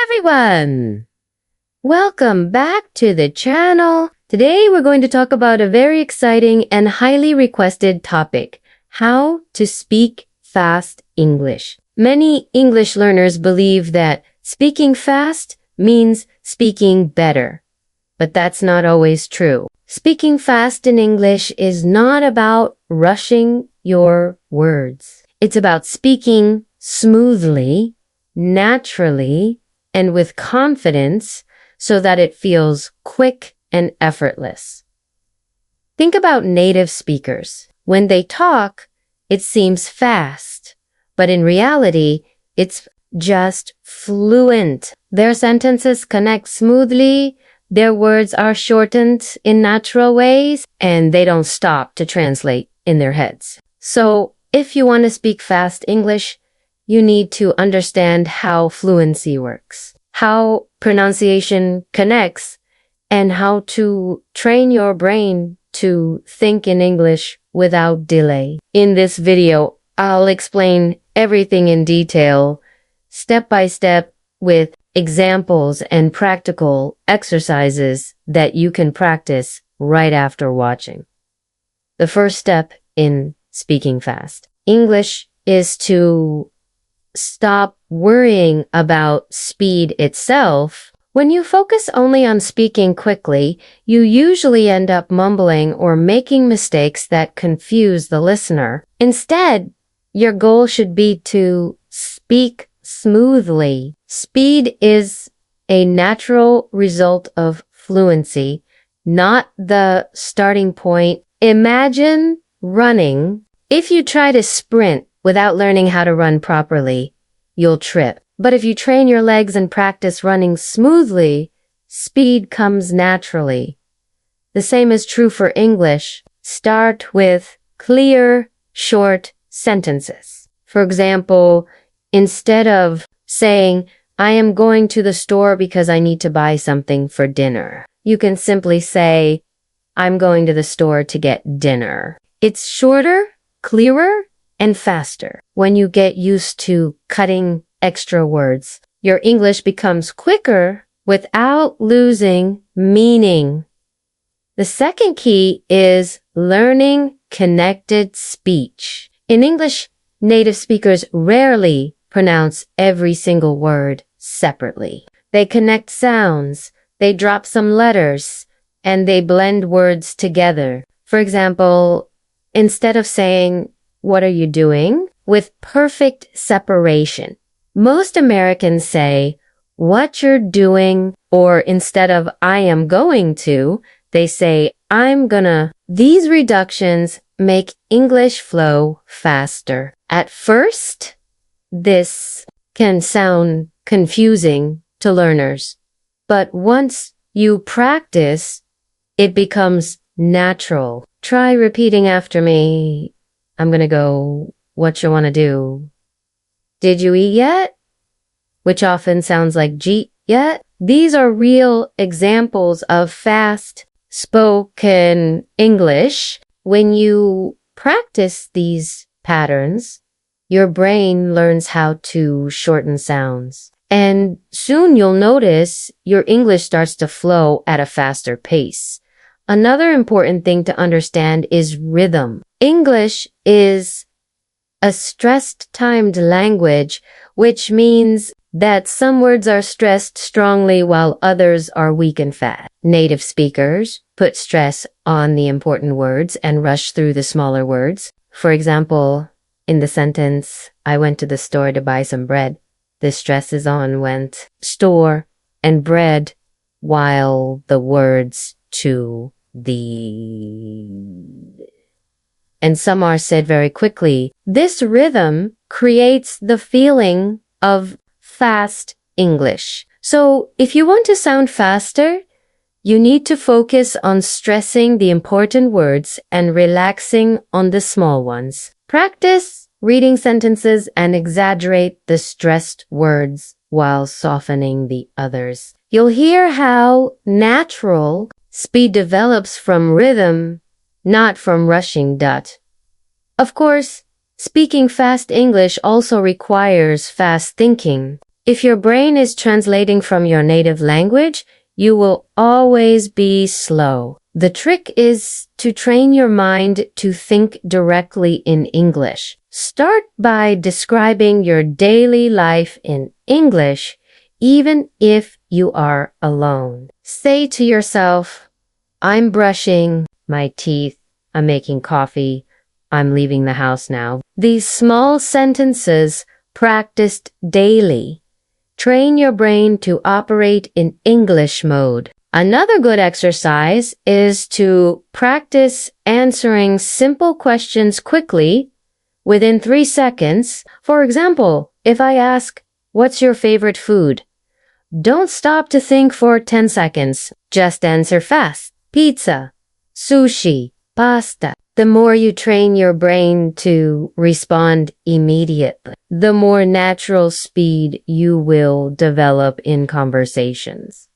everyone! Welcome back to the channel. Today we're going to talk about a very exciting and highly requested topic, how to speak fast English. Many English learners believe that speaking fast means speaking better, but that's not always true. Speaking fast in English is not about rushing your words. It's about speaking smoothly, naturally, and with confidence so that it feels quick and effortless. Think about native speakers. When they talk, it seems fast, but in reality, it's just fluent. Their sentences connect smoothly, their words are shortened in natural ways, and they don't stop to translate in their heads. So, if you want to speak fast English, you need to understand how fluency works, how pronunciation connects, and how to train your brain to think in English without delay. In this video, I'll explain everything in detail, step by step, with examples and practical exercises that you can practice right after watching. The first step in speaking fast English is to stop worrying about speed itself. When you focus only on speaking quickly, you usually end up mumbling or making mistakes that confuse the listener. Instead, your goal should be to speak smoothly. Speed is a natural result of fluency, not the starting point. Imagine running. If you try to sprint without learning how to run properly, you'll trip. But if you train your legs and practice running smoothly, speed comes naturally. The same is true for English. Start with clear, short sentences. For example, instead of saying, "I am going to the store because I need to buy something for dinner," you can simply say, "I'm going to the store to get dinner." It's shorter, clearer, and faster. When you get used to cutting extra words, your English becomes quicker without losing meaning. The second key is learning connected speech. In English, native speakers rarely pronounce every single word separately. They connect sounds, they drop some letters, and they blend words together. For example, instead of saying, "What are you doing?" with perfect separation, most Americans say, "What you're doing," or instead of "I am going to," they say, "I'm gonna." These reductions make English flow faster. At first, this can sound confusing to learners, but once you practice, it becomes natural. Try repeating after me. I'm gonna go, "What you wanna do?" "Did you eat yet?" Which often sounds like "Jeet yet?" These are real examples of fast spoken English. When you practice these patterns, your brain learns how to shorten sounds. And soon you'll notice your English starts to flow at a faster pace. Another important thing to understand is rhythm. English is a stressed timed language, which means that some words are stressed strongly while others are weak and fast. Native speakers put stress on the important words and rush through the smaller words. For example, in the sentence, "I went to the store to buy some bread," the stress is on went, store, and bread, while the words to the and some are said very quickly. This rhythm creates the feeling of fast English. So if you want to sound faster, you need to focus on stressing the important words and relaxing on the small ones. Practice reading sentences and exaggerate the stressed words while softening the others. You'll hear how natural speed develops from rhythm, not from rushing. Of course, speaking fast English also requires fast thinking. If your brain is translating from your native language, you will always be slow. The trick is to train your mind to think directly in English. Start by describing your daily life in English, even if you are alone. Say to yourself, I'm brushing my teeth, I'm making coffee, I'm leaving the house now. These small sentences practiced daily train your brain to operate in English mode. Another good exercise is to practice answering simple questions quickly within 3 seconds. For example, if I ask, what's your favorite food? Don't stop to think for 10 seconds. Just answer fast. Pizza, sushi, pasta. The more you train your brain to respond immediately, the more natural speed you will develop in conversations.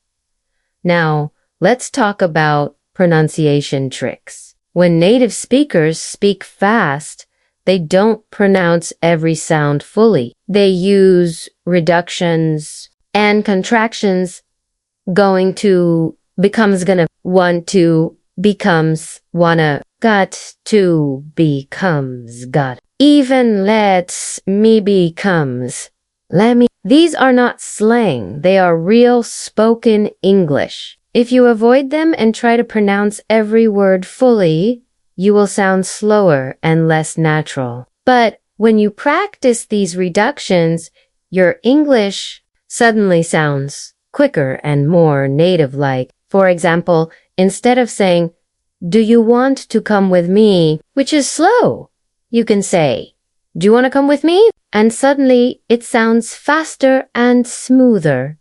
Now, let's talk about pronunciation tricks. When native speakers speak fast, they don't pronounce every sound fully. They use reductions and contractions. Going to becomes gonna, want to becomes wanna, got to becomes got. Even let's me becomes let me. These are not slang, they are real spoken English. If you avoid them and try to pronounce every word fully, you will sound slower and less natural. But when you practice these reductions, your English suddenly sounds quicker and more native-like. For example, instead of saying, do you want to come with me, which is slow, you can say, do you want to come with me? And suddenly it sounds faster and smoother.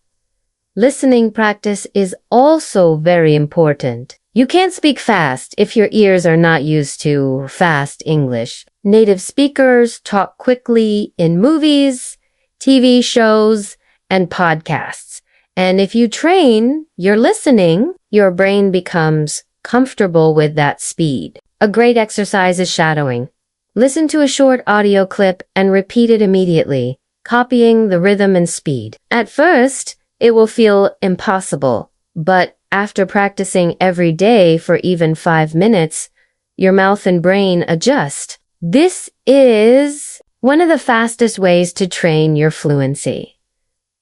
Listening practice is also very important. You can't speak fast if your ears are not used to fast English. Native speakers talk quickly in movies, TV shows, and podcasts. And if you train your listening, your brain becomes comfortable with that speed. A great exercise is shadowing. Listen to a short audio clip and repeat it immediately, copying the rhythm and speed. At first, it will feel impossible, but after practicing every day for even 5 minutes, your mouth and brain adjust. This is one of the fastest ways to train your fluency.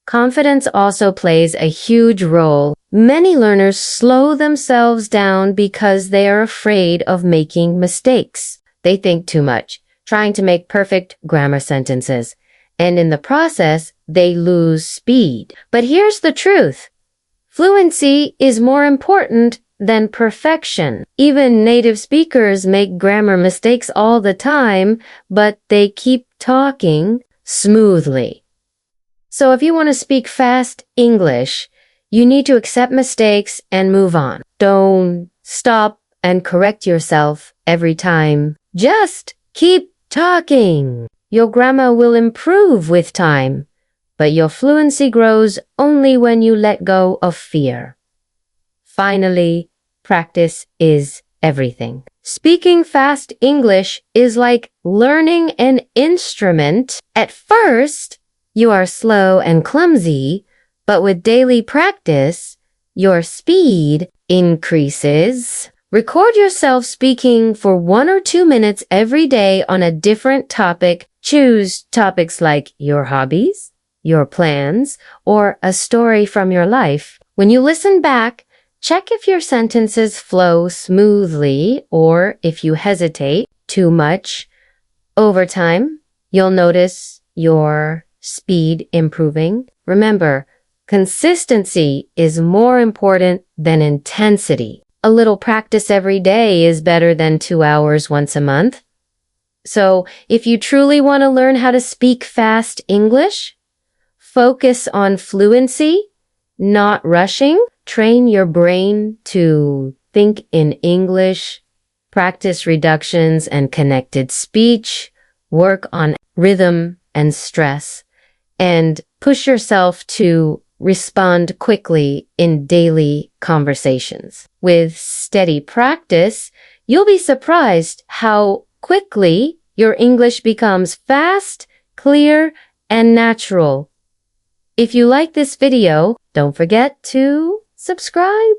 Confidence also plays a huge role. Many learners slow themselves down because they are afraid of making mistakes. They think too much, trying to make perfect grammar sentences, and in the process, they lose speed. But here's the truth. Fluency is more important than perfection. Even native speakers make grammar mistakes all the time, but they keep talking smoothly. So if you want to speak fast English, you need to accept mistakes and move on. Don't stop and correct yourself every time. Just keep talking. Your grammar will improve with time, but your fluency grows only when you let go of fear. Finally, practice is everything. Speaking fast English is like learning an instrument. At first, you are slow and clumsy, but with daily practice, your speed increases. Record yourself speaking for 1 or 2 minutes every day on a different topic. Choose topics like your hobbies, your plans, or a story from your life. When you listen back, check if your sentences flow smoothly or if you hesitate too much. Over time, you'll notice your speed improving. Remember, consistency is more important than intensity. A little practice every day is better than 2 hours once a month. So, if you truly want to learn how to speak fast English, focus on fluency, not rushing. Train your brain to think in English, practice reductions and connected speech, work on rhythm and stress, and push yourself to respond quickly in daily conversations. With steady practice, you'll be surprised how quickly your English becomes fast, clear, and natural. If you like this video, don't forget to subscribe.